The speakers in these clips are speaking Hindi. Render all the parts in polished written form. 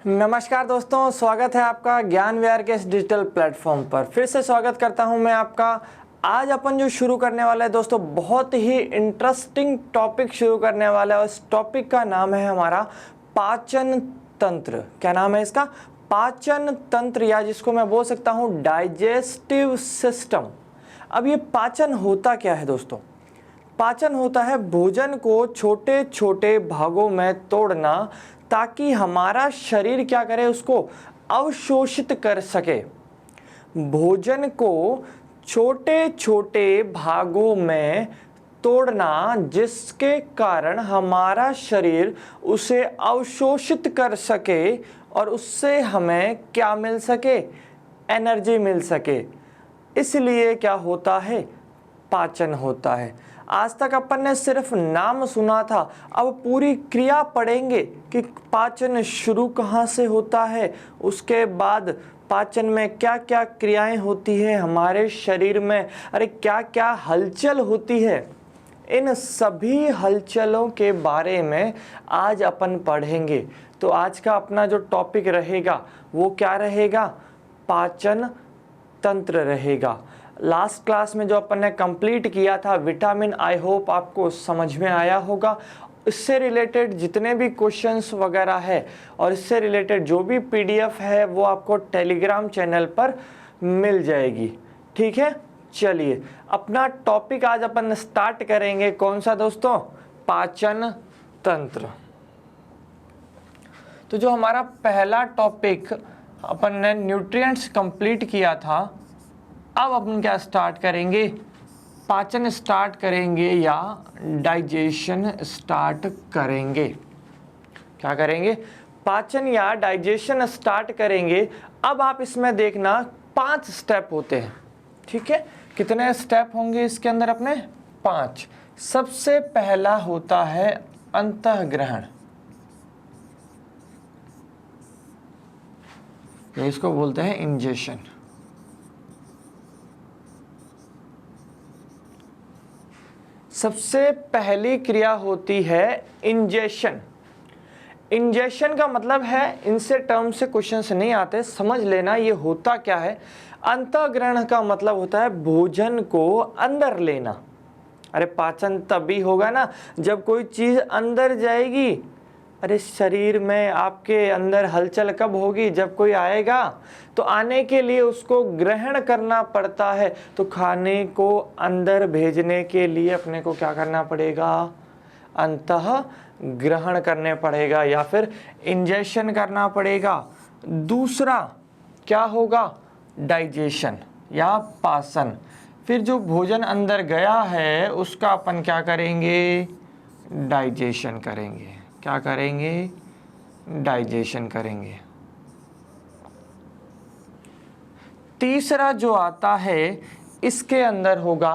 नमस्कार दोस्तों, स्वागत है आपका ज्ञान विहार के इस डिजिटल प्लेटफॉर्म पर। फिर से स्वागत करता हूं मैं आपका। आज अपन जो शुरू करने वाले हैं दोस्तों, बहुत ही इंटरेस्टिंग टॉपिक शुरू करने वाला है और इस टॉपिक का नाम है हमारा पाचन तंत्र। क्या नाम है इसका? पाचन तंत्र, या जिसको मैं बोल सकता हूं डाइजेस्टिव सिस्टम। अब ये पाचन होता क्या है दोस्तों? पाचन होता है भोजन को छोटे छोटे भागों में तोड़ना, ताकि हमारा शरीर क्या करे, उसको अवशोषित कर सके। भोजन को छोटे छोटे भागों में तोड़ना, जिसके कारण हमारा शरीर उसे अवशोषित कर सके और उससे हमें क्या मिल सके? एनर्जी मिल सके। इसलिए क्या होता है? पाचन होता है। आज तक अपन ने सिर्फ नाम सुना था, अब पूरी क्रिया पढ़ेंगे कि पाचन शुरू कहाँ से होता है, उसके बाद पाचन में क्या क्या क्रियाएं होती है हमारे शरीर में, अरे क्या क्या हलचल होती है। इन सभी हलचलों के बारे में आज अपन पढ़ेंगे। तो आज का अपना जो टॉपिक रहेगा वो क्या रहेगा? पाचन तंत्र रहेगा। लास्ट क्लास में जो अपन ने कंप्लीट किया था विटामिन, आई होप आपको समझ में आया होगा। इससे रिलेटेड जितने भी क्वेश्चंस वगैरह है और इससे रिलेटेड जो भी पीडीएफ है वो आपको टेलीग्राम चैनल पर मिल जाएगी। ठीक है, चलिए अपना टॉपिक आज अपन स्टार्ट करेंगे। कौन सा दोस्तों? पाचन तंत्र। तो जो हमारा पहला टॉपिक अपन ने न्यूट्रिएंट्स कंप्लीट किया था, अब अपन क्या स्टार्ट करेंगे? पाचन स्टार्ट करेंगे या डाइजेशन स्टार्ट करेंगे। क्या करेंगे? पाचन या डाइजेशन स्टार्ट करेंगे। अब आप इसमें देखना 5 स्टेप होते हैं। ठीक है, कितने स्टेप होंगे इसके अंदर अपने? 5। सबसे पहला होता है अंतःग्रहण। इसको बोलते हैं इंजेशन। सबसे पहली क्रिया होती है इंजेशन। इंजेशन का मतलब है, इनसे टर्म से क्वेश्चंस नहीं आते, समझ लेना ये होता क्या है। अंतःग्रहण का मतलब होता है भोजन को अंदर लेना। अरे पाचन तभी होगा ना जब कोई चीज अंदर जाएगी। अरे शरीर में आपके अंदर हलचल कब होगी? जब कोई आएगा। तो आने के लिए उसको ग्रहण करना पड़ता है। तो खाने को अंदर भेजने के लिए अपने को क्या करना पड़ेगा? अंतः ग्रहण करने पड़ेगा या फिर इंजेशन करना पड़ेगा। दूसरा क्या होगा? डाइजेशन या पाचन। फिर जो भोजन अंदर गया है उसका अपन क्या करेंगे? डाइजेशन करेंगे। क्या करेंगे? डाइजेशन करेंगे। तीसरा जो आता है इसके अंदर होगा,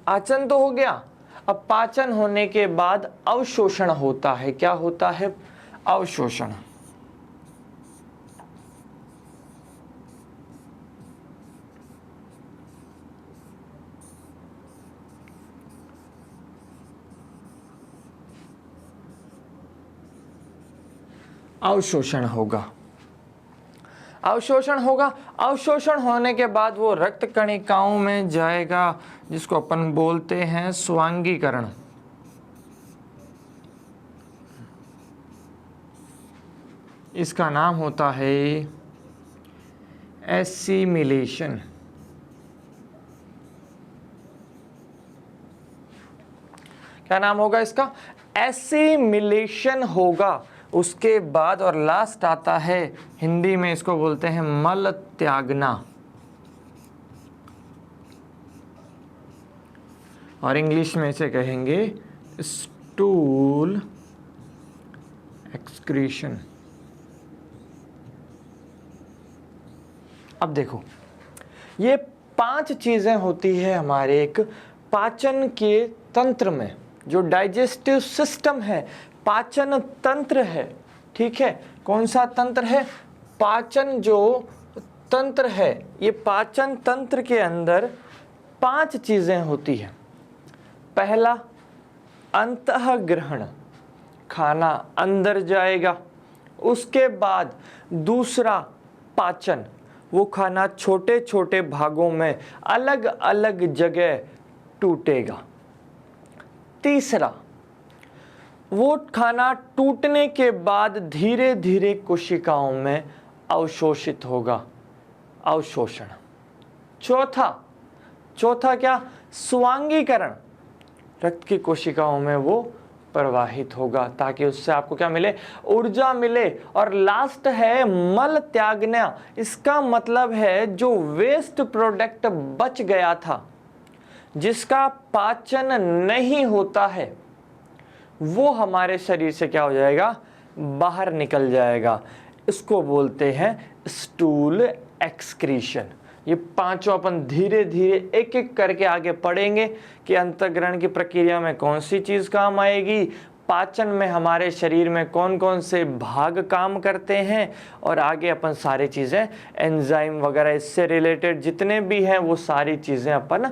आचन तो हो गया। अब पाचन होने के बाद अवशोषण होता है। क्या होता है? अवशोषण। अवशोषण होगा। अवशोषण होगा। अवशोषण होने के बाद वो रक्त कणिकाओं में जाएगा, जिसको अपन बोलते हैं स्वांगीकरण। इसका नाम होता है एसिमिलेशन। क्या नाम होगा इसका? एसिमिलेशन होगा। उसके बाद और लास्ट आता है, हिंदी में इसको बोलते हैं मल त्यागना, और इंग्लिश में इसे कहेंगे स्टूल एक्सक्रीशन। अब देखो, ये 5 चीजें होती है हमारे एक पाचन के तंत्र में। जो डाइजेस्टिव सिस्टम है, पाचन तंत्र है। ठीक है, कौन सा तंत्र है? पाचन जो तंत्र है, ये पाचन तंत्र के अंदर 5 चीजें होती है। पहला, अंतःग्रहण, खाना अंदर जाएगा। उसके बाद दूसरा पाचन, वो खाना छोटे छोटे भागों में अलग अलग जगह टूटेगा। तीसरा, वो खाना टूटने के बाद धीरे धीरे कोशिकाओं में अवशोषित होगा, अवशोषण। चौथा क्या? स्वांगीकरण, रक्त की कोशिकाओं में वो प्रवाहित होगा ताकि उससे आपको क्या मिले? ऊर्जा मिले। और लास्ट है मल त्यागना। इसका मतलब है जो वेस्ट प्रोडक्ट बच गया था, जिसका पाचन नहीं होता है, वो हमारे शरीर से क्या हो जाएगा? बाहर निकल जाएगा। इसको बोलते हैं स्टूल एक्सक्रीशन। ये पांचों अपन धीरे धीरे एक एक करके आगे पढ़ेंगे कि अंतःग्रहण की प्रक्रिया में कौन सी चीज काम आएगी, पाचन में हमारे शरीर में कौन कौन से भाग काम करते हैं, और आगे अपन सारी चीजें एंजाइम वगैरह इससे रिलेटेड जितने भी हैं वो सारी चीजें अपन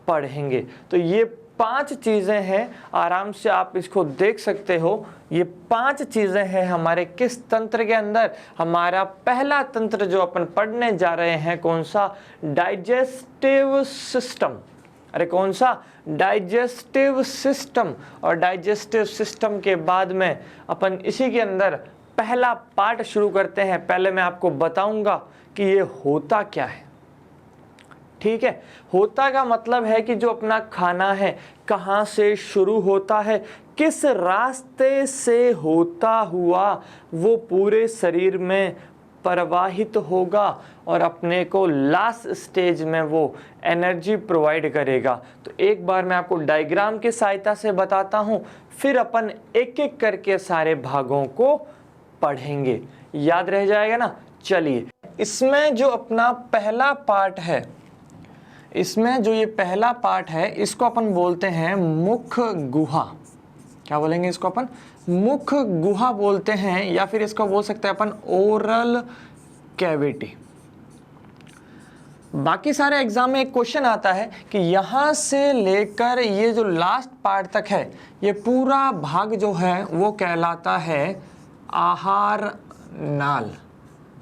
पढ़ेंगे। तो ये 5 चीजें हैं, आराम से आप इसको देख सकते हो। ये 5 चीजें हैं हमारे किस तंत्र के अंदर? हमारा पहला तंत्र जो अपन पढ़ने जा रहे हैं, कौन सा? Digestive system. अरे कौन सा? Digestive system. और डाइजेस्टिव सिस्टम के बाद में अपन इसी के अंदर पहला पार्ट शुरू करते हैं। पहले मैं आपको बताऊंगा कि ये होता क्या है। ठीक है, होता का मतलब है कि जो अपना खाना है कहाँ से शुरू होता है, किस रास्ते से होता हुआ वो पूरे शरीर में प्रवाहित होगा और अपने को लास्ट स्टेज में वो एनर्जी प्रोवाइड करेगा। तो एक बार मैं आपको डायग्राम की सहायता से बताता हूँ, फिर अपन एक एक करके सारे भागों को पढ़ेंगे। याद रह जाएगा ना? चलिए, इसमें जो अपना पहला पार्ट है, इसमें जो ये पहला पार्ट है, इसको अपन बोलते हैं मुख गुहा। क्या बोलेंगे इसको अपन? मुख गुहा बोलते हैं, या फिर इसको बोल सकते हैं अपन ओरल कैविटी। बाकी सारे एग्जाम में एक क्वेश्चन आता है कि यहां से लेकर ये जो लास्ट पार्ट तक है, ये पूरा भाग जो है वो कहलाता है आहार नाल।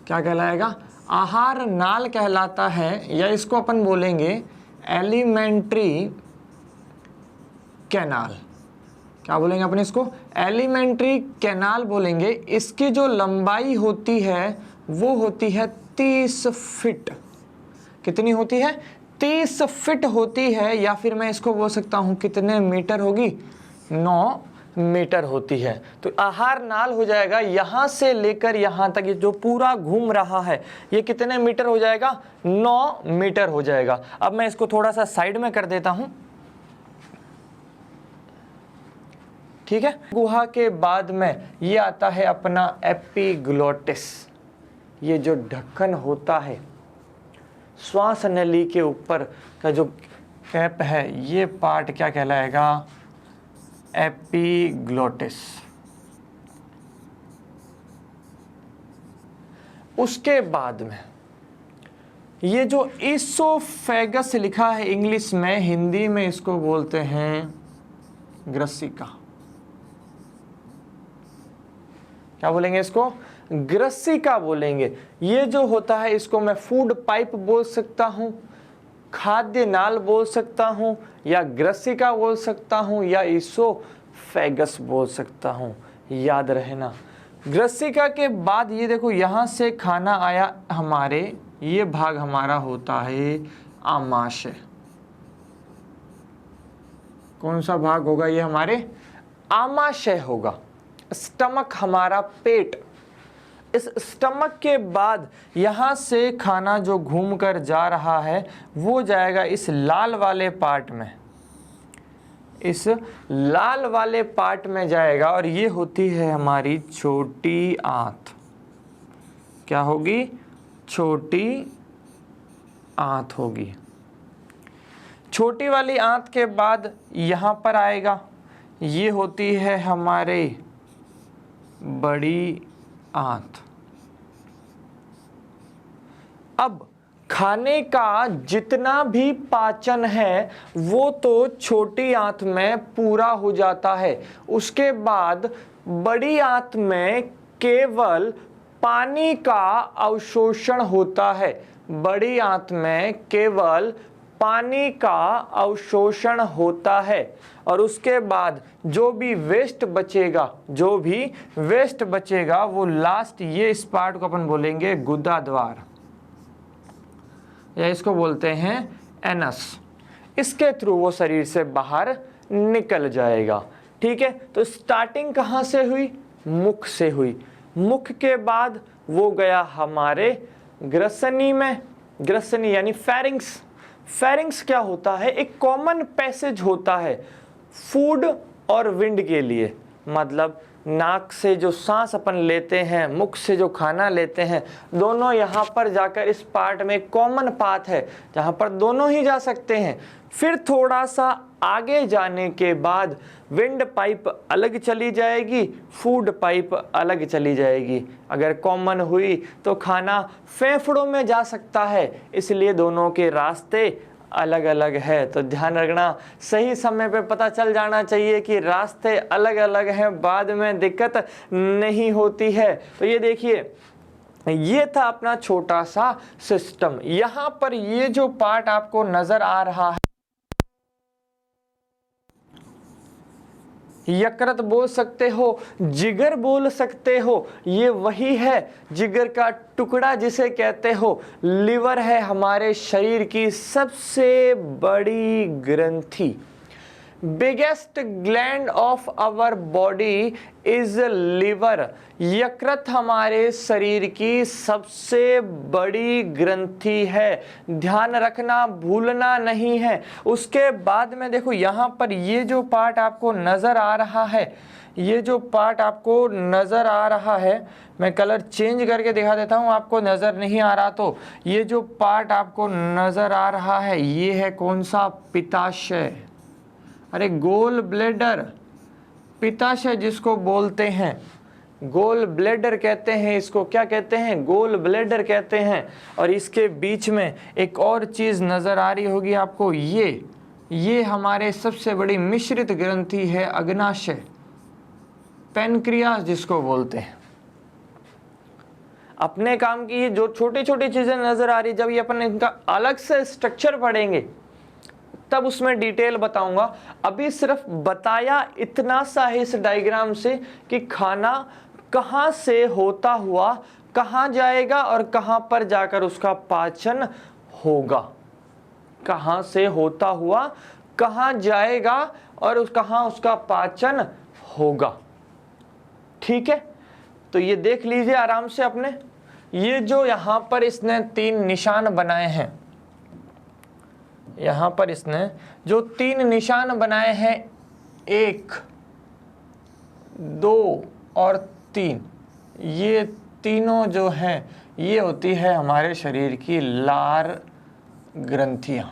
क्या कहलाएगा? आहार नाल कहलाता है, या इसको अपन बोलेंगे एलिमेंट्री कैनाल। क्या बोलेंगे अपन इसको? एलिमेंट्री कैनाल बोलेंगे। इसकी जो लंबाई होती है वो होती है 30 फीट। कितनी होती है? 30 फीट होती है, या फिर मैं इसको बोल सकता हूँ कितने मीटर होगी? 9 मीटर होती है। तो आहार नाल हो जाएगा यहां से लेकर यहां तक, ये जो पूरा घूम रहा है ये कितने मीटर हो जाएगा? 9 मीटर हो जाएगा। अब मैं इसको थोड़ा सा साइड में कर देता हूं। ठीक है, गुहा के बाद में ये आता है अपना एपिग्लोटिस। ये जो ढक्कन होता है, श्वास नली के ऊपर का जो कैप है, ये पार्ट क्या कहलाएगा? एपिग्लोटिस। उसके बाद में ये जो इसोफेगस लिखा है इंग्लिश में, हिंदी में इसको बोलते हैं ग्रसिका। क्या बोलेंगे इसको? ग्रसिका बोलेंगे। ये जो होता है इसको मैं फूड पाइप बोल सकता हूं, खाद्य नाल बोल सकता हूं, या ग्रसिका बोल सकता हूं, या इसोफेगस बोल सकता हूं। याद रहना, ग्रसिका के बाद ये देखो यहां से खाना आया हमारे, ये भाग हमारा होता है आमाशय। कौन सा भाग होगा ये? हमारे आमाशय होगा। स्टमक हमारा पेट। इस स्टमक के बाद यहाँ से खाना जो घूमकर जा रहा है वो जाएगा इस लाल वाले पार्ट में, इस लाल वाले पार्ट में जाएगा, और ये होती है हमारी छोटी आंत। क्या होगी? छोटी आंत होगी। छोटी वाली आंत के बाद यहाँ पर आएगा, ये होती है हमारे बड़ी आंत। अब खाने का जितना भी पाचन है वो तो छोटी आंत में पूरा हो जाता है। उसके बाद बड़ी आंत में केवल पानी का अवशोषण होता है। बड़ी आंत में केवल पानी का अवशोषण होता है और उसके बाद जो भी वेस्ट बचेगा वो लास्ट, ये इस पार्ट को अपन बोलेंगे गुदा द्वार या इसको बोलते हैं एनस। इसके थ्रू वो शरीर से बाहर निकल जाएगा। ठीक है, तो स्टार्टिंग कहाँ से हुई? मुख से हुई। मुख के बाद वो गया हमारे ग्रसनी में। ग्रसनी यानी फेरिंग्स। फेरिंग्स क्या होता है? एक कॉमन पैसेज होता है फूड और विंड के लिए। मतलब नाक से जो सांस अपन लेते हैं, मुख से जो खाना लेते हैं, दोनों यहाँ पर जाकर इस पार्ट में कॉमन पाथ है जहाँ पर दोनों ही जा सकते हैं। फिर थोड़ा सा आगे जाने के बाद विंड पाइप अलग चली जाएगी, फूड पाइप अलग चली जाएगी। अगर कॉमन हुई तो खाना फेफड़ों में जा सकता है, इसलिए दोनों के रास्ते अलग अलग है। तो ध्यान रखना, सही समय पे पता चल जाना चाहिए कि रास्ते अलग अलग हैं, बाद में दिक्कत नहीं होती है। तो ये देखिए, ये था अपना छोटा सा सिस्टम। यहाँ पर ये जो पार्ट आपको नजर आ रहा है, यकृत बोल सकते हो, जिगर बोल सकते हो, ये वही है जिगर का टुकड़ा जिसे कहते हो। लिवर है हमारे शरीर की सबसे बड़ी ग्रंथि। Biggest gland of our body is liver. यकृत हमारे शरीर की सबसे बड़ी ग्रंथि है, ध्यान रखना, भूलना नहीं है। उसके बाद में देखो यहाँ पर ये जो पार्ट आपको नजर आ रहा है, ये जो पार्ट आपको नजर आ रहा है, मैं कलर चेंज करके दिखा देता हूँ, आपको नजर नहीं आ रहा तो ये जो पार्ट आपको नजर आ रहा है ये है कौन सा? पित्ताशय। अरे गोल ब्लैडर, पित्ताशय जिसको बोलते हैं, गोल ब्लैडर कहते हैं इसको। क्या कहते हैं? गोल ब्लैडर कहते हैं। और इसके बीच में एक और चीज नजर आ रही होगी आपको, ये हमारे सबसे बड़ी मिश्रित ग्रंथि है अग्नाशय, पैनक्रियास जिसको बोलते हैं। अपने काम की जो छोटी छोटी चीजें नजर आ रही, जब ये अपन इनका अलग से स्ट्रक्चर पढ़ेंगे तब उसमें डिटेल बताऊंगा। अभी सिर्फ बताया इतना सा है इस डायग्राम से कि खाना कहां से होता हुआ कहां जाएगा और कहां पर जाकर उसका पाचन होगा। कहां से होता हुआ कहां जाएगा और कहां उसका पाचन होगा। ठीक है, तो ये देख लीजिए आराम से अपने। ये जो यहां पर इसने 3 निशान बनाए हैं, यहां पर इसने जो 3 निशान बनाए हैं, 1, 2 और 3, ये तीनों जो हैं ये होती है हमारे शरीर की लार ग्रंथियां।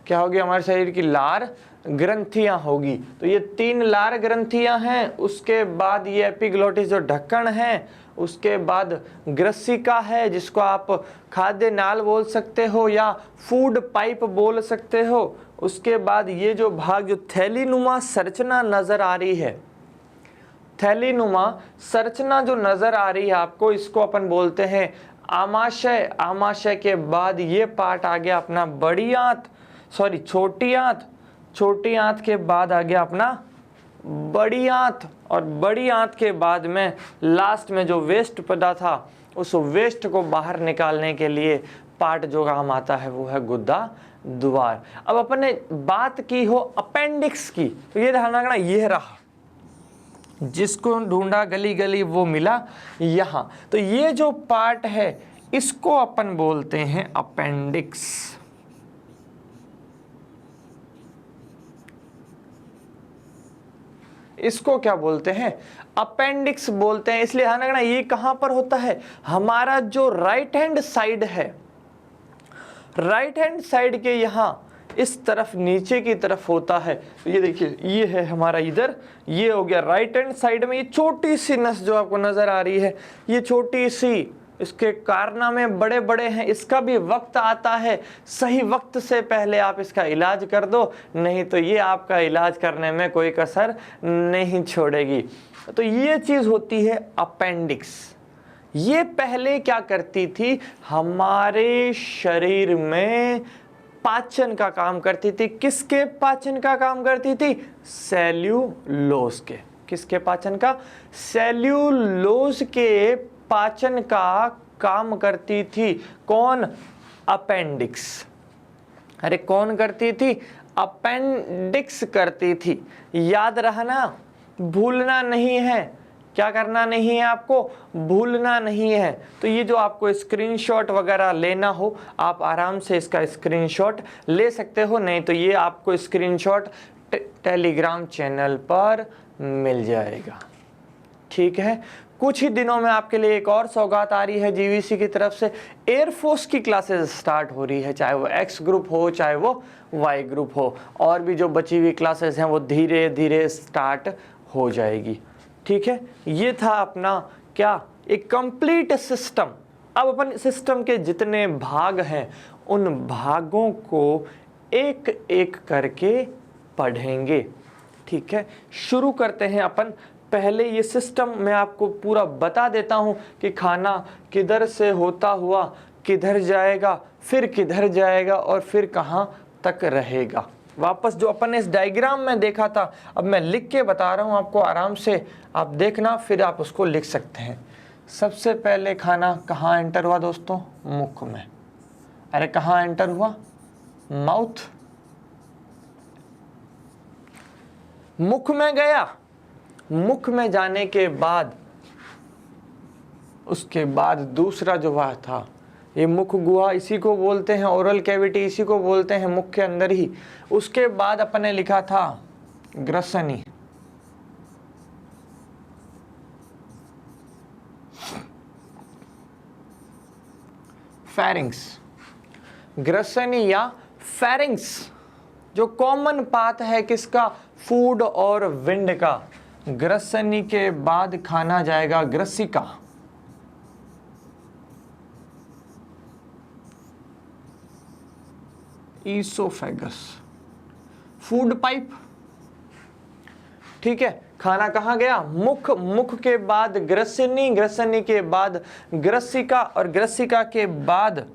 क्या होगी? हमारे शरीर की लार ग्रंथियां होगी। तो ये 3 लार ग्रंथियां हैं। उसके बाद ये एपिग्लोटिस जो ढक्कन है, उसके बाद ग्रसिका है जिसको आप खाद्य नाल बोल सकते हो या फूड पाइप बोल सकते हो। उसके बाद ये जो भाग जो थैलीनुमा संरचना नजर आ रही है, थैलीनुमा संरचना जो नजर आ रही है आपको, इसको अपन बोलते हैं आमाशय। आमाशय के बाद ये पार्ट आ गया अपना बड़ी आंत, सॉरी छोटी आंत। छोटी आंत के बाद आ गया अपना बड़ी आंत, और बड़ी आंत के बाद में लास्ट में जो वेस्ट पड़ा था, उस वेस्ट को बाहर निकालने के लिए पार्ट जो काम आता है वो है गुदा द्वार। अब अपन ने बात की हो अपेंडिक्स की, तो ये ध्यान रखना, ये रहा जिसको ढूंढा गली गली वो मिला यहाँ। तो ये जो पार्ट है इसको अपन बोलते हैं अपेंडिक्स। इसको क्या बोलते हैं? अपेंडिक्स बोलते हैं। इसलिए ध्यान रखना, ये कहां पर होता है? हमारा जो राइट हैंड साइड है, राइट हैंड साइड के यहां इस तरफ नीचे की तरफ होता है। तो ये देखिए, ये है हमारा इधर, ये हो गया राइट हैंड साइड में। ये छोटी सी नस जो आपको नजर आ रही है, ये छोटी सी इसके कारनामे बड़े बड़े हैं, इसका भी वक्त आता है, सही वक्त से पहले आप इसका इलाज कर दो, नहीं तो ये आपका इलाज करने में कोई कसर नहीं छोड़ेगी। तो ये चीज़ होती है अपेंडिक्स। ये पहले क्या करती थी, हमारे शरीर में पाचन का काम करती थी। किसके पाचन का काम करती थी? सेल्यूलोज के। किसके पाचन का? सेल्यूलोज के पाचन का काम करती थी। कौन? अपेंडिक्स। अरे कौन करती थी? अपेंडिक्स करती थी। याद रखना, भूलना नहीं है। क्या करना नहीं है आपको? भूलना नहीं है। तो ये जो आपको स्क्रीनशॉट वगैरह लेना हो, आप आराम से इसका स्क्रीनशॉट ले सकते हो, नहीं तो ये आपको स्क्रीनशॉट टेलीग्राम चैनल पर मिल जाएगा। ठीक है। कुछ ही दिनों में आपके लिए एक और सौगात आ रही है जीवीसी की तरफ से। एयरफोर्स की क्लासेस स्टार्ट हो रही है, चाहे वो एक्स ग्रुप हो चाहे वो वाई ग्रुप हो, और भी जो बची हुई क्लासेस हैं वो धीरे धीरे स्टार्ट हो जाएगी। ठीक है। ये था अपना क्या, एक कंप्लीट सिस्टम। अब अपन सिस्टम के जितने भाग हैं उन भागों को एक एक करके पढ़ेंगे। ठीक है। शुरू करते हैं अपन। पहले ये सिस्टम मैं आपको पूरा बता देता हूं कि खाना किधर से होता हुआ किधर जाएगा, फिर किधर जाएगा और फिर कहां तक रहेगा। वापस जो अपन ने इस डायग्राम में देखा था, अब मैं लिख के बता रहा हूं आपको, आराम से आप देखना, फिर आप उसको लिख सकते हैं। सबसे पहले खाना कहाँ एंटर हुआ दोस्तों? मुख में। अरे कहाँ एंटर हुआ? माउथ। मुख में गया। मुख में जाने के बाद उसके बाद दूसरा जो वह था, ये मुख गुहा, इसी को बोलते हैं ओरल कैविटी, इसी को बोलते हैं मुख के अंदर ही। उसके बाद अपन ने लिखा था ग्रसनी। फेरिंग्स। ग्रसनी या फेरिंग्स जो कॉमन पाथ है किसका? फूड और विंड का। ग्रसनी के बाद खाना जाएगा ग्रसिका। ईसोफेगस। Food pipe. ठीक है। खाना कहाँ गया? मुख। मुख के बाद ग्रसनी, ग्रसनी के बाद ग्रसिका, और ग्रसिका के बाद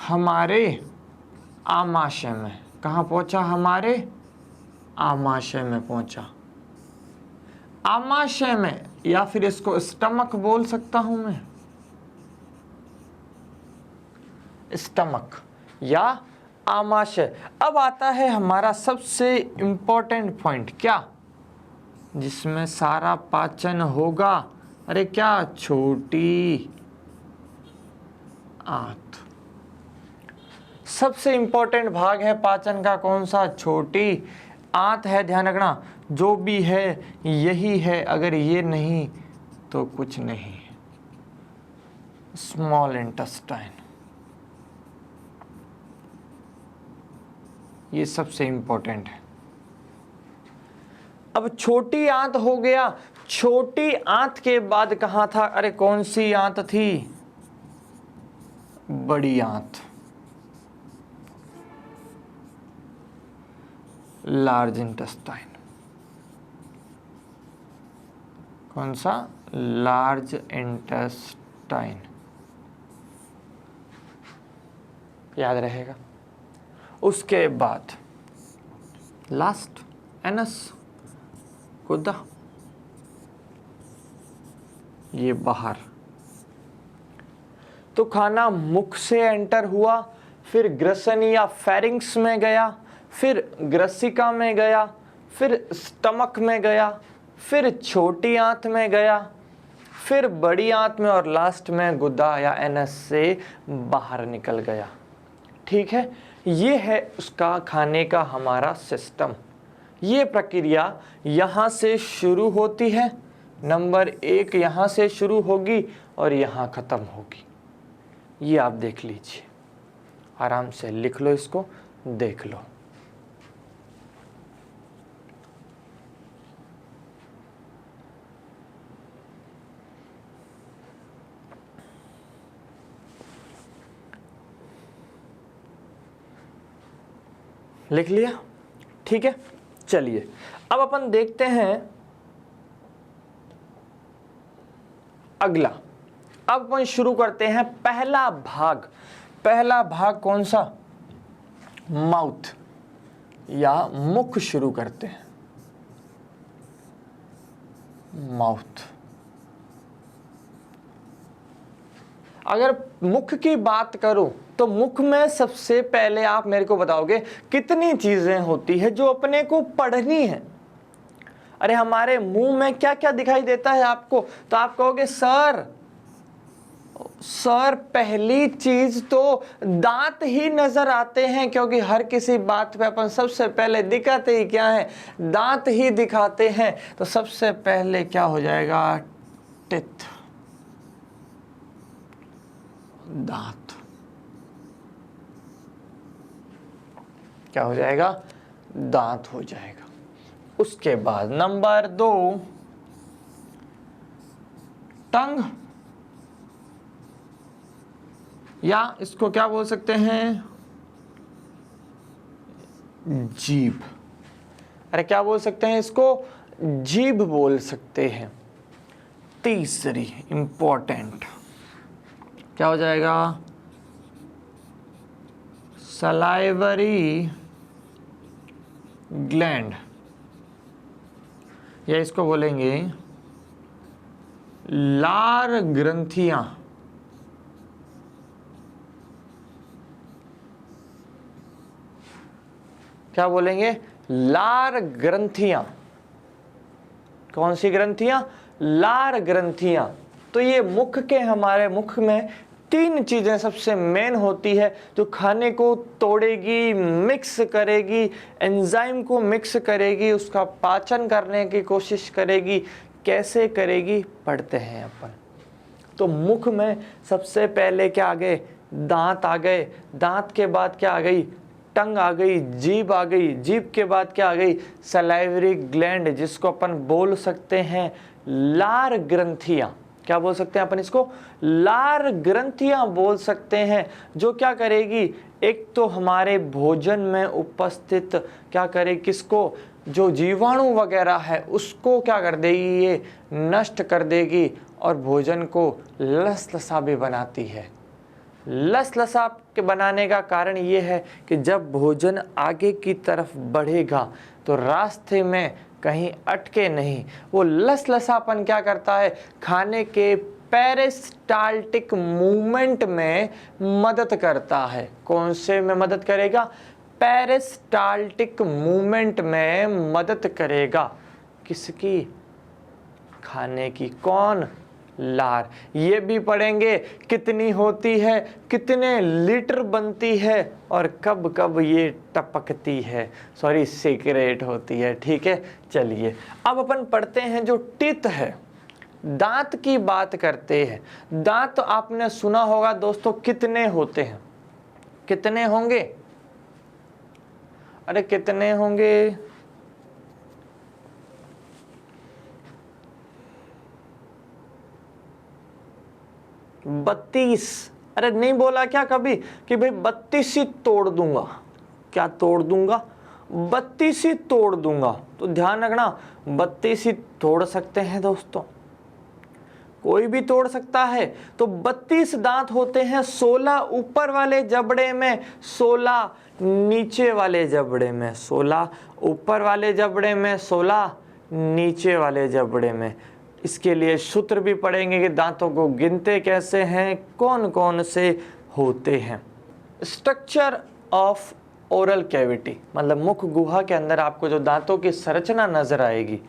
हमारे आमाशय में। कहाँ पहुंचा? हमारे आमाशय में पहुंचा। आमाशय में, या फिर इसको स्टमक बोल सकता हूं मैं, स्टमक या आमाशय। अब आता है हमारा सबसे इंपॉर्टेंट पॉइंट, क्या? जिसमें सारा पाचन होगा। अरे क्या? छोटी आंत। सबसे इंपॉर्टेंट भाग है पाचन का कौन सा? छोटी आंत है। ध्यान रखना, जो भी है यही है, अगर ये नहीं तो कुछ नहीं। स्मॉल इंटेस्टाइन, ये सबसे इंपॉर्टेंट है। अब छोटी आंत हो गया। छोटी आंत के बाद कहां था? अरे कौन सी आंत थी? बड़ी आंत, लार्ज इंटेस्टाइन। कौन सा? Large intestine. याद रहेगा। उसके बाद लास्ट एनस, गुदा, ये बाहर। तो खाना मुख से एंटर हुआ, फिर ग्रसनी या फेरिंग्स में गया, फिर ग्रसिका में गया, फिर स्टमक में गया, फिर छोटी आंत में गया, फिर बड़ी आंत में, और लास्ट में गुदा या एनस से बाहर निकल गया। ठीक है। ये है उसका खाने का हमारा सिस्टम। ये प्रक्रिया यहाँ से शुरू होती है, नंबर 1 यहाँ से शुरू होगी और यहाँ ख़त्म होगी। ये आप देख लीजिए, आराम से लिख लो, इसको देख लो। लिख लिया, ठीक है। चलिए अब अपन देखते हैं अगला। अब अपन शुरू करते हैं पहला भाग। पहला भाग कौन सा? माउथ या मुख शुरू करते हैं। माउथ। अगर मुख की बात करूं तो मुख में सबसे पहले आप मेरे को बताओगे कितनी चीजें होती है जो अपने को पढ़नी है। अरे हमारे मुंह में क्या क्या दिखाई देता है आपको? तो आप कहोगे सर पहली चीज तो दांत ही नजर आते हैं, क्योंकि हर किसी बात पे अपन सबसे पहले दिखाते ही क्या है? दांत ही दिखाते हैं। तो सबसे पहले क्या हो जाएगा? टिथ, दांत। क्या हो जाएगा? दांत हो जाएगा। उसके बाद नंबर 2 टंग, या इसको क्या बोल सकते हैं? जीभ। अरे क्या बोल सकते हैं इसको? जीभ बोल सकते हैं। तीसरी इंपॉर्टेंट क्या हो जाएगा? सलाइवरी ग्लैंड, या इसको बोलेंगे लार ग्रंथियां। क्या बोलेंगे? लार ग्रंथियां। कौन सी ग्रंथियां? लार ग्रंथियां। तो ये मुख के, हमारे मुख में 3 चीजें सबसे मेन होती है जो खाने को तोड़ेगी, मिक्स करेगी, एंजाइम को मिक्स करेगी, उसका पाचन करने की कोशिश करेगी। कैसे करेगी? पढ़ते हैं अपन। तो मुख में सबसे पहले क्या आ गए? दांत आ गए। दांत के बाद क्या आ गई? टंग आ गई, जीभ आ गई। जीभ के बाद क्या आ गई? सलाइवरी ग्लैंड, जिसको अपन बोल सकते हैं लार ग्रंथियां। क्या बोल सकते हैं अपन इसको? लार ग्रंथियां बोल सकते हैं। जो क्या करेगी? एक तो हमारे भोजन में उपस्थित क्या करे? किसको? जो जीवाणु वगैरह है उसको क्या कर देगी? ये नष्ट कर देगी और भोजन को लसलसा भी बनाती है। लसलसा के बनाने का कारण ये है कि जब भोजन आगे की तरफ बढ़ेगा तो रास्ते में कहीं अटके नहीं। वो लसलसापन क्या करता है? खाने के पेरिस्टाल्टिक मूवमेंट में मदद करता है। कौन से में मदद करेगा? पेरिस्टाल्टिक मूवमेंट में मदद करेगा। किसकी? खाने की। कौन? लार। ये भी पढ़ेंगे कितनी होती है, कितने लीटर बनती है और कब कब ये टपकती है, सॉरी सीक्रेट होती है। ठीक है, चलिए अब अपन पढ़ते हैं जो टीथ है, दांत की बात करते हैं। दांत तो आपने सुना होगा दोस्तों, कितने होते हैं? कितने होंगे? अरे कितने होंगे? 32। अरे नहीं बोला क्या कभी कि भाई 32 ही तोड़ दूंगा? क्या तोड़ दूंगा? 32 ही तोड़ दूंगा। तो ध्यान रखना, 32 ही तोड़ सकते हैं दोस्तों, कोई भी तोड़ सकता है। तो 32 दांत होते हैं, 16 ऊपर वाले जबड़े में, 16 नीचे वाले जबड़े में। 16 ऊपर वाले जबड़े में, 16 नीचे वाले जबड़े में। इसके लिए सूत्र भी पढ़ेंगे कि दांतों को गिनते कैसे हैं, कौन कौन से होते हैं। स्ट्रक्चर ऑफ ओरल कैविटी, मतलब मुख गुहा के अंदर आपको जो दांतों की संरचना नजर आएगी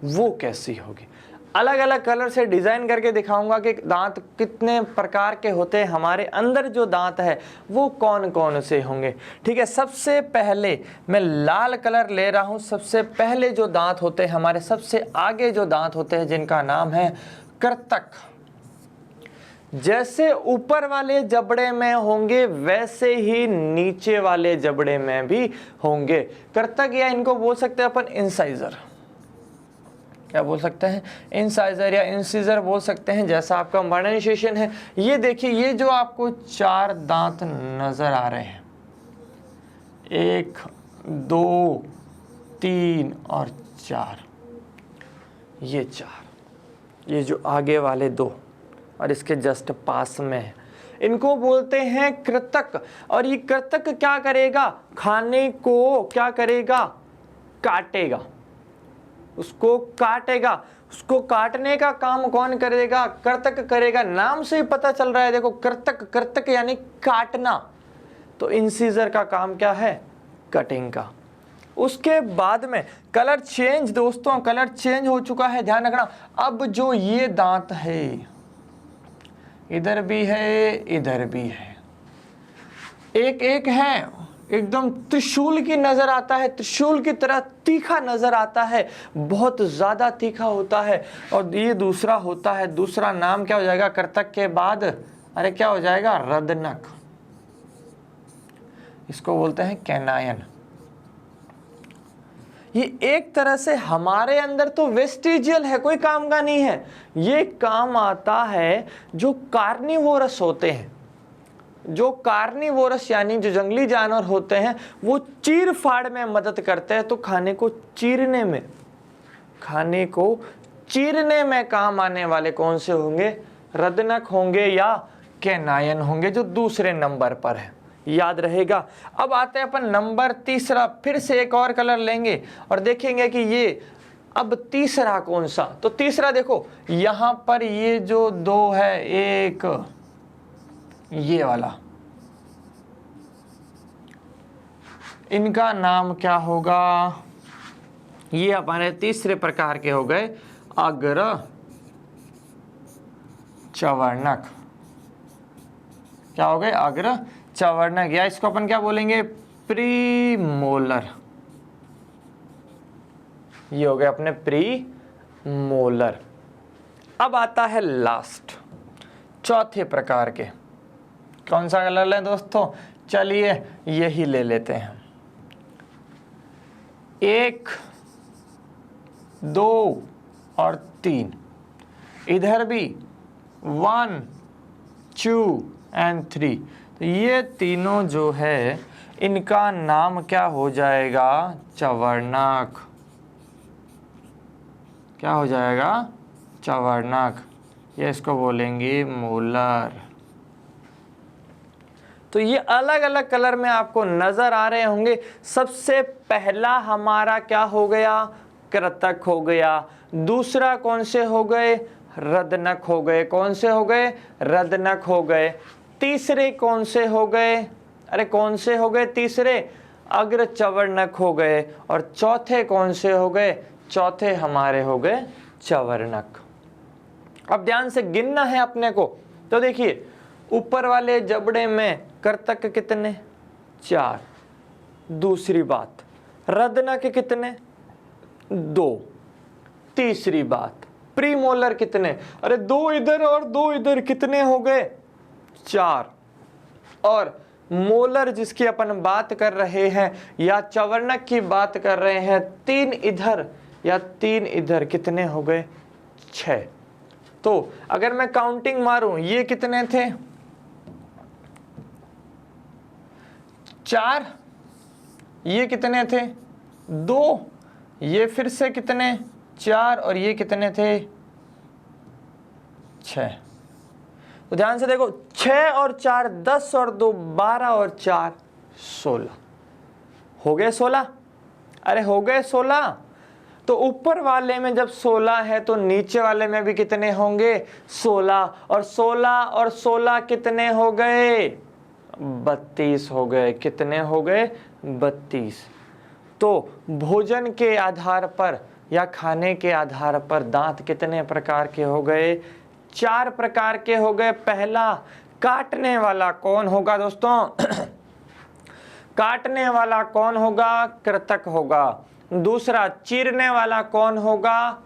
वो कैसी होगी। अलग अलग कलर से डिजाइन करके दिखाऊंगा कि दांत कितने प्रकार के होते हैं, हमारे अंदर जो दांत है वो कौन कौन से होंगे। ठीक है, सबसे पहले मैं लाल कलर ले रहा हूं। सबसे पहले जो दांत होते हैं हमारे, सबसे आगे जो दांत होते हैं जिनका नाम है कृतक। जैसे ऊपर वाले जबड़े में होंगे वैसे ही नीचे वाले जबड़े में भी होंगे कृतक, या इनको बोल सकते हैं अपन इंसाइजर। क्या बोल सकते हैं? इंसाइजर या इंसिजर बोल सकते हैं, जैसा आपका प्रोनाउंसिएशन है। ये देखिए, ये जो आपको 4 दांत नजर आ रहे हैं, 1 2, 3 और 4, ये 4, ये जो आगे वाले 2 और इसके जस्ट पास में है, इनको बोलते हैं कृतक। और ये कृतक क्या करेगा? खाने को क्या करेगा? काटेगा, उसको काटेगा। उसको काटने का काम कौन करेगा? कृतक करेगा। नाम से ही पता चल रहा है, देखो कृतक, कृतक यानी काटना। तो इंसीजर का काम क्या है? कटिंग का। उसके बाद में कलर चेंज, दोस्तों कलर चेंज हो चुका है, ध्यान रखना। अब जो ये दांत है, इधर भी है, इधर भी है, एक एक है, एकदम त्रिशूल की नजर आता है, त्रिशूल की तरह तीखा नजर आता है, बहुत ज्यादा तीखा होता है। और ये दूसरा होता है, दूसरा नाम क्या हो जाएगा कृतक के बाद? अरे क्या हो जाएगा? रदनक। इसको बोलते हैं कैनायन। ये एक तरह से हमारे अंदर तो वेस्टिजियल है, कोई काम का नहीं है। ये काम आता है जो कार्निवोरस होते हैं। जो कार्निवोरस यानी जो जंगली जानवर होते हैं, वो चीर फाड़ में मदद करते हैं। तो खाने को चीरने में, खाने को चीरने में काम आने वाले कौन से होंगे? रदनक होंगे या कैनायन होंगे, जो दूसरे नंबर पर है। याद रहेगा। अब आते हैं अपन नंबर तीसरा। फिर से एक और कलर लेंगे और देखेंगे कि ये अब तीसरा कौन सा। तो तीसरा देखो, यहां पर ये जो 2 है, एक ये वाला, इनका नाम क्या होगा? ये हमारे तीसरे प्रकार के हो गए अग्र चवर्णक। क्या हो गए? अग्र चवर्णक, या इसको अपन क्या बोलेंगे? प्रीमोलर। ये हो गए अपने प्रीमोलर। अब आता है लास्ट, चौथे प्रकार के। कौन सा कलर लें दोस्तों? चलिए यही ले लेते हैं। 1, 2 और 3, इधर भी 1, 2 एंड 3। तो ये तीनों जो है, इनका नाम क्या हो जाएगा? चवर्णक। क्या हो जाएगा? चवर्णक। ये इसको बोलेंगे मोलर। तो ये अलग अलग कलर में आपको नजर आ रहे होंगे। सबसे पहला हमारा क्या हो गया? कृतक हो गया। दूसरा कौन से हो गए? रदनक हो गए। कौन से हो गए? रदनक हो गए। तीसरे कौन से हो गए? अरे कौन से हो गए तीसरे? अग्र चवर्णक हो गए। और चौथे कौन से हो गए? चौथे हमारे हो गए चवर्णक। अब ध्यान से गिनना है अपने को। तो देखिए, ऊपर वाले जबड़े में कृतक कितने? 4। दूसरी बात, रदनक कितने? 2। तीसरी बात, प्रीमोलर कितने? अरे 2 इधर और 2 इधर, कितने हो गए? 4। और मोलर जिसकी अपन बात कर रहे हैं या चवर्णक की बात कर रहे हैं, 3 इधर या 3 इधर, कितने हो गए? 6। तो अगर मैं काउंटिंग मारूं, ये कितने थे? 4। ये कितने थे? 2। ये फिर से कितने? 4। और ये कितने थे? 6। तो ध्यान से देखो, 6 और 4 10 और 2 12 और 4 16। हो गए 16? अरे हो गए 16। तो ऊपर वाले में जब 16 है तो नीचे वाले में भी कितने होंगे? 16। और 16 और 16 कितने हो गए? 32 हो गए। कितने हो गए? 32। तो भोजन के आधार पर या खाने के आधार पर दांत कितने प्रकार के हो गए? 4 प्रकार के हो गए। पहला, काटने वाला कौन होगा दोस्तों? काटने वाला कौन होगा? कृतक होगा। दूसरा, चीरने वाला कौन होगा?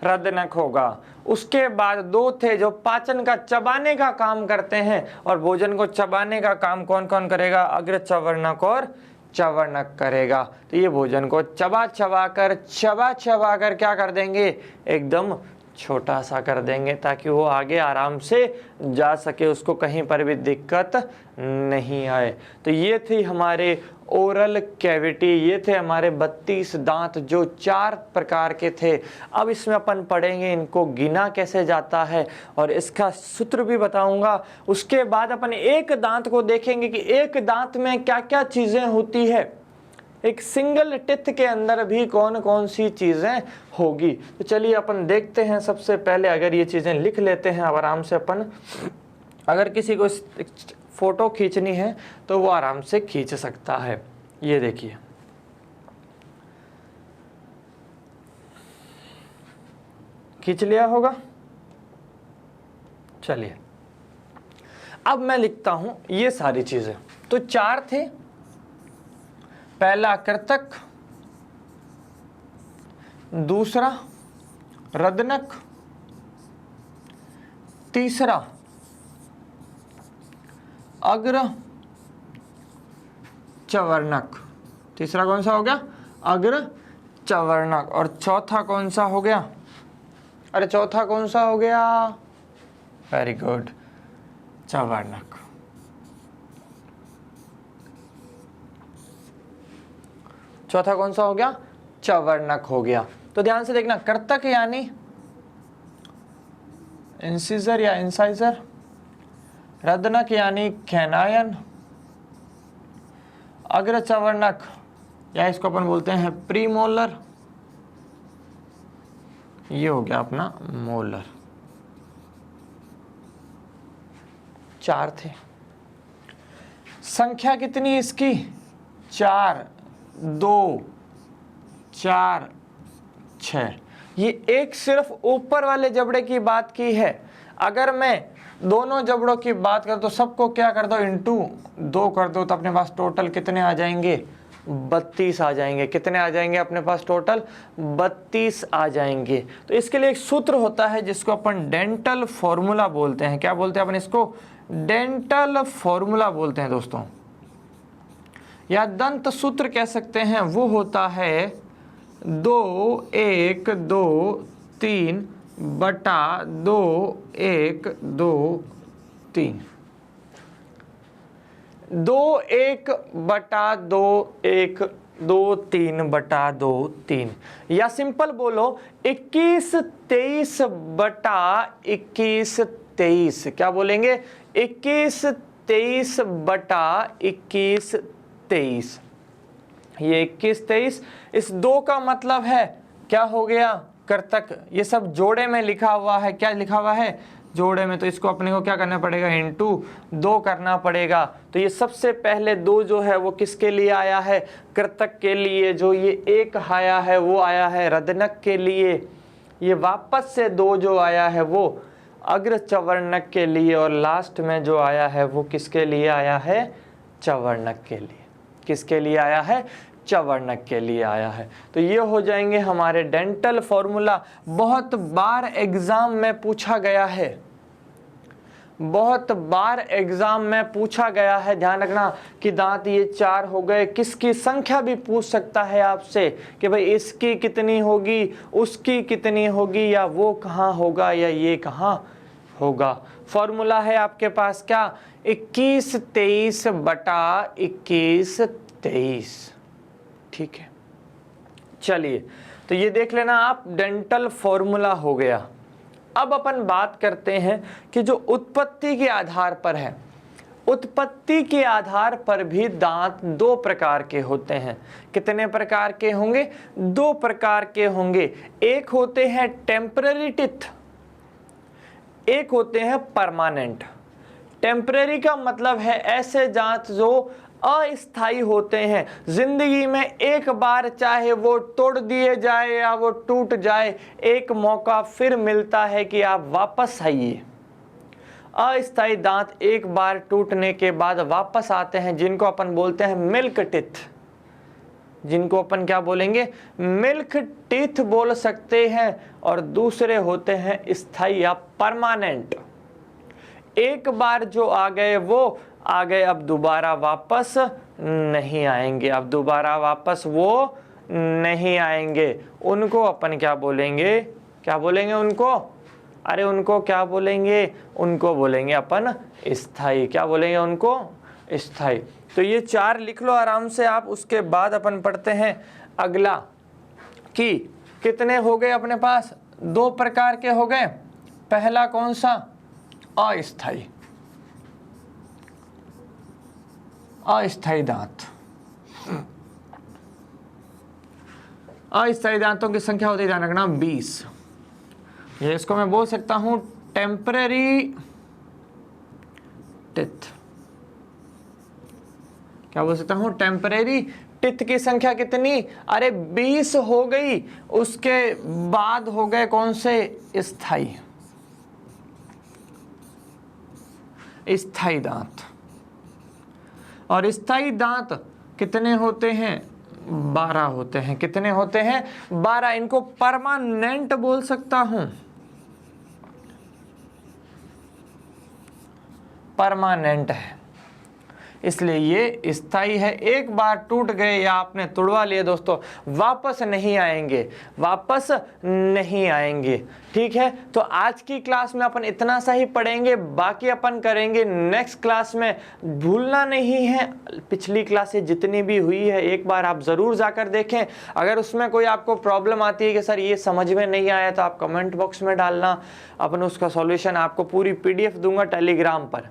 रदनक होगा। उसके बाद 2 थे जो पाचन का, चबाने का काम करते हैं। और भोजन को चबाने का काम कौन कौन करेगा? अग्र चवर्णक और चवर्णक करेगा। तो ये भोजन को चबा चबा कर क्या कर देंगे? एकदम छोटा सा कर देंगे ताकि वो आगे आराम से जा सके, उसको कहीं पर भी दिक्कत नहीं आए। तो ये थी हमारे ओरल कैविटी, ये थे हमारे 32 दांत जो 4 प्रकार के थे। अब इसमें अपन पढ़ेंगे इनको गिना कैसे जाता है और इसका सूत्र भी बताऊंगा। उसके बाद अपन एक दांत को देखेंगे कि एक दांत में क्या क्या चीज़ें होती है, एक सिंगल टिथ के अंदर भी कौन कौन सी चीज़ें होगी। तो चलिए अपन देखते हैं। सबसे पहले अगर ये चीज़ें लिख लेते हैं अब आराम से अपन, अगर किसी को फ़ोटो खींचनी है तो वो आराम से खींच सकता है। ये देखिए, खींच लिया होगा। चलिए अब मैं लिखता हूं ये सारी चीज़ें। तो 4 थे, पहला कृतक, दूसरा रदनक, तीसरा अग्र चवर्णक, तीसरा कौन सा हो गया, अग्र चवर्णक, और चौथा कौन सा हो गया, अरे चौथा कौन सा हो गया, वेरी गुड, चवर्णक। चौथा कौन सा हो गया, चवर्णक हो गया। तो ध्यान से देखना, कर्तक यानी इंसिजर या इंसाइजर, रदनक यानी कैनायन, अग्र चवर्णक या इसको अपन बोलते हैं प्रीमोलर, ये हो गया अपना मोलर। 4 थे। संख्या कितनी इसकी, 4, 2, 4, 6। ये एक सिर्फ ऊपर वाले जबड़े की बात की है। अगर मैं दोनों जबड़ों की बात करूं तो सबको क्या कर दो, इंटू 2 कर दो, तो अपने पास टोटल कितने आ जाएंगे, 32 आ जाएंगे। कितने आ जाएंगे अपने पास टोटल, 32 आ जाएंगे। तो इसके लिए एक सूत्र होता है जिसको अपन डेंटल फॉर्मूला बोलते हैं। क्या बोलते हैं अपन इसको, डेंटल फॉर्मूला बोलते हैं दोस्तों, या दंत सूत्र कह सकते हैं। वो होता है 2, 1, 2, 3 बटा 2, 1, 2, 3, 2, 1 बटा 2, 1, 2, 3 बटा 2, 3, या सिंपल बोलो 21, 23 बटा 21, 23। क्या बोलेंगे, 21, 23 बटा 21, 23। ये 21, 23, इस 2 का मतलब है क्या हो गया, कर्तक। ये सब जोड़े में लिखा हुआ है, क्या लिखा हुआ है, जोड़े में। तो इसको अपने को क्या करना पड़ेगा, इंटू 2 करना पड़ेगा। तो ये सबसे पहले 2 जो है वो किसके लिए आया है, कृतक के लिए। जो ये 1 आया है वो आया है रदनक के लिए। ये वापस से 2 जो आया है वो अग्र चवर्णक के लिए, और लास्ट में जो आया है वो किसके लिए आया है, चवर्णक के लिए। किसके लिए आया है, चवर्णक के लिए आया है। तो ये हो जाएंगे हमारे डेंटल फॉर्मूला। बहुत बार एग्जाम में पूछा गया है, बहुत बार एग्जाम में पूछा गया है। ध्यान रखना कि दांत ये 4 हो गए, किसकी संख्या भी पूछ सकता है आपसे कि भाई इसकी कितनी होगी, उसकी कितनी होगी, या वो कहाँ होगा या ये कहाँ होगा। फॉर्मूला है आपके पास क्या, 21, 23 बटा 21, 23। ठीक है, चलिए तो ये देख लेना आप, डेंटल फॉर्मूला हो गया। अब अपन बात करते हैं कि जो उत्पत्ति के आधार पर है, उत्पत्ति के आधार पर भी दांत 2 प्रकार के होते हैं। कितने प्रकार के होंगे, 2 प्रकार के होंगे। एक होते हैं टेम्पररी टिथ, एक होते हैं परमानेंट। टेम्पररी का मतलब है ऐसे दांत जो अस्थाई होते हैं, जिंदगी में एक बार चाहे वो तोड़ दिए जाए या वो टूट जाए, एक मौका फिर मिलता है कि आप वापस आइए। अस्थाई दांत एक बार टूटने के बाद वापस आते हैं, जिनको अपन बोलते हैं मिल्क टिथ, जिनको अपन क्या बोलेंगे, मिल्क टीथ बोल सकते हैं। और दूसरे होते हैं स्थायी या परमानेंट। एक बार जो आ गए वो आ गए, अब दोबारा वापस नहीं आएंगे, अब दोबारा वापस वो नहीं आएंगे। उनको अपन क्या बोलेंगे, क्या बोलेंगे उनको? अरे उनको क्या बोलेंगे? उनको बोलेंगे अपन स्थाई। क्या बोलेंगे उनको? स्थाई। तो ये 4 लिख लो आराम से आप। उसके बाद अपन पढ़ते हैं अगला कि कितने हो गए अपने पास? 2 प्रकार के हो गए। पहला कौन सा? अस्थाई। अस्थाई दांत। अस्थाई दांतों की संख्या होती है, ध्यान रखना, 20। ये इसको मैं बोल सकता हूं टेम्पररी टिथ। क्या बोल सकता हूं? टेम्परेरी टिथ की संख्या कितनी? अरे 20 हो गई। उसके बाद हो गए कौन से? स्थाई। स्थाई दांत। और स्थाई दांत कितने होते हैं? 12 होते हैं। कितने होते हैं? 12। इनको परमानेंट बोल सकता हूं, परमानेंट है, इसलिए ये स्थाई है। एक बार टूट गए या आपने तुड़वा लिए दोस्तों, वापस नहीं आएंगे, वापस नहीं आएंगे। ठीक है, तो आज की क्लास में अपन इतना सा ही पढ़ेंगे, बाकी अपन करेंगे नेक्स्ट क्लास में। भूलना नहीं है, पिछली क्लासें जितनी भी हुई है एक बार आप ज़रूर जाकर देखें। अगर उसमें कोई आपको प्रॉब्लम आती है कि सर ये समझ में नहीं आया, तो आप कमेंट बॉक्स में डालना, अपन उसका सॉल्यूशन आपको पूरी PDF दूंगा टेलीग्राम पर।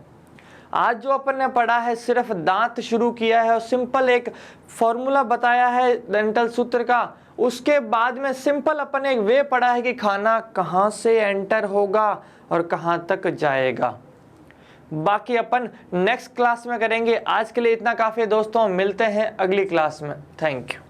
आज जो अपन ने पढ़ा है सिर्फ दांत शुरू किया है और सिंपल एक फॉर्मूला बताया है डेंटल सूत्र का। उसके बाद में सिंपल अपन एक वे पढ़ा है कि खाना कहाँ से एंटर होगा और कहाँ तक जाएगा। बाकी अपन नेक्स्ट क्लास में करेंगे। आज के लिए इतना काफ़ी है दोस्तों, मिलते हैं अगली क्लास में। Thank you.